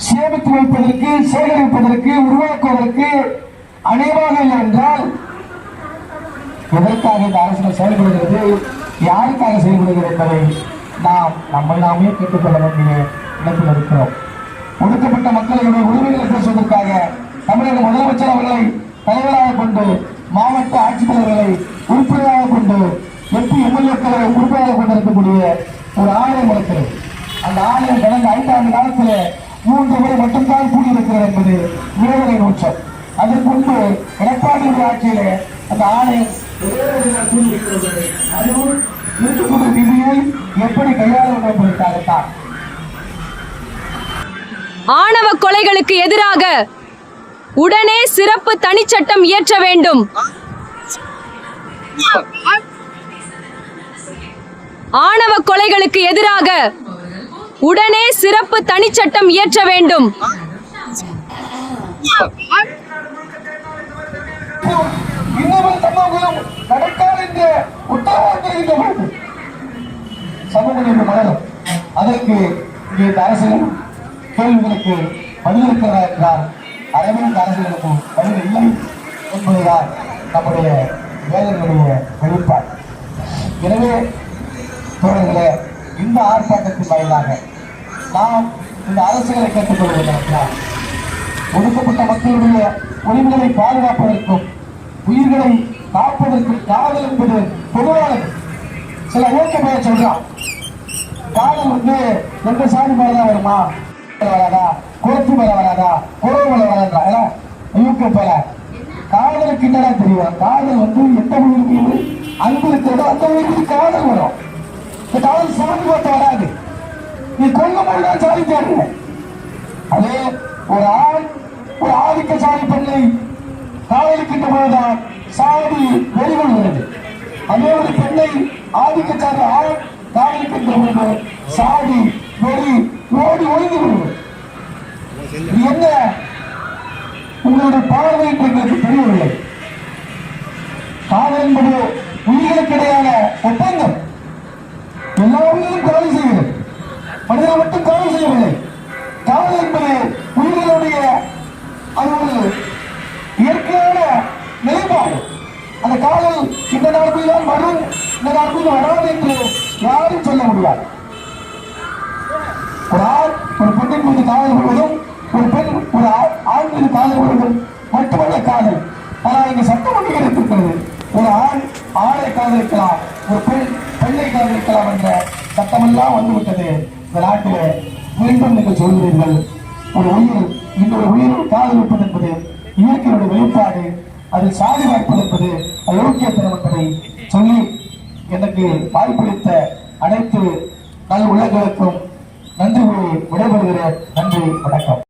சேமித்து வைப்பதற்கு, சேகரிப்பதற்கு, உருவாக்குவதற்கு அநேகமாக இல்லை என்றால் எதற்காக இந்த அரசியல் செயல்படுகிறது, யாருக்காக செயல்படுகிறது என்பதை நாம் நம்மை நாமே கேட்டுக்கொள்ள வேண்டிய இடத்தில் இருக்கிறோம். ஒடுக்கப்பட்ட மக்களுடைய உரிமைகளை பேசுவதற்காக தமிழக முதலமைச்சர் அவர்களை தலைவராக கொண்டு, மாவட்ட ஆட்சித்தலைவர்களை உறுப்பினராக கொண்டு, எம்பி எம்எல்ஏக்களை உறுப்பினராக கொண்டிருக்கக்கூடிய ஒரு ஆணையம் இருக்கிறது. அந்த ஆணையம் கடந்த 5 ஆண்டு காலத்தில் 3 முறை மட்டும்தான் கூடியிருக்கிறது என்பது வேதனை நோக்கம். அதற்கு முன்பு எடப்பாடி ஆட்சியிலே அந்த ஆணையம் அதுவும் இருக்கக்கூடிய விதியை எப்படி கையாள வேண்டும் என்பதற்காகத்தான். ஆணவ கொலைகளுக்கு எதிராக உடனே சிறப்பு தனிச்சட்டம் இயற்ற வேண்டும். ஆணவ கொலைகளுக்கு எதிராக உடனே சிறப்பு தனிச்சட்டம் இயற்ற வேண்டும். அதற்கு அரசியல் கேள்விகளுக்கு பதிலளிக்கிறார் என்றால் அரவிந்த் அரசியலுக்கு பதில் இல்லை என்பதுதான் நம்முடைய வேதனையுடைய வெளிப்பாடு. எனவே தோழர்களே, இந்த ஆர்ப்பாட்டத்தின் வாயிலாக நாம் இந்த அரசியலை கேட்டுக்கொள்வதற்காக ஒடுக்கப்பட்ட மக்களுடைய உரிமைகளை பாதுகாப்பதற்கும் உயிர்களை காப்பதற்கும் காதல் என்பது பொதுவானது. சில இயக்க பெயர் சொல்றான், காதல் எந்த சாதி மேலதான் வருமா, வராதா, குளத்து மேல வராதா, குறவு மேல வராதா, யூக்க பேர காதலுக்கு என்னடா தெரியும்? காதல் எந்த உயிருக்கு அன்பு இருக்கிறதோ அந்த உயிருக்கு காதல் வரும். இந்த காதல் சாதி பார்த்து வராது. நீ கொல்லும் போதுதான் சாதி தேடுங்க. அதே ஒரு ஆண் ஒரு ஆதிக்க சாதி பெண்ணை காதலிக்கின்ற போதுதான் சாதி வெளிவருகிறது. அதே ஒரு பெண்ணை ஆதிக்க சாதி ஆண் காதலிக்கின்ற போது சாதி வெளி ஓடி ஒழிந்து விடுவது. என்ன உங்களுடைய பார்வை எங்களுக்கு தெரியவில்லை. காதல் என்பது உயிர்களுக்கிடையான ஒப்பந்தம். எல்லா உயிரும் காதல் செய்கிறது, மனிதனை மட்டும் காதல் செய்யவில்லை. காதல் என்பது உயிர்களுடைய அது ஒரு இயற்கையான நிலைப்பாடு. அந்த காதல் இந்த நாளுக்குள் தான் வரும், இந்த நாளுக்குள் வராது என்று யாரும் சொல்ல முடியாது. ஒரு ஆண் ஒரு பெண்ணின் மீது காதல் கொள்வதும், ஒரு பெண் ஒரு ஆண் மீது காதல் கொள்வதும் மட்டுமல்ல காதல். ஆனால் இங்கு சட்டம் இருக்கிறது. ஒரு ஆண் ஆணை காதலிக்கலாம், ஒரு பெண் பெண்ணை காதலிக்கலாம் என்ற சட்டமெல்லாம் வந்துவிட்டது இந்த நாட்டிலே. மீண்டும் நீங்கள் சொல்கிறீர்கள், ஒரு உயிர் இன்னொரு உயிரை காதலிப்பது என்பது இயற்கையுடைய வெளிப்பாடு, அதில் சாதி வாய்ப்பது என்பது அயோக்கியத்தனம் என்பதை சொல்லி எனக்கு வாய்ப்பளித்த அனைத்து நல் உள்ளங்களுக்கும் நன்றி கூறி விடைபெறுகிறேன். நன்றி, வணக்கம்.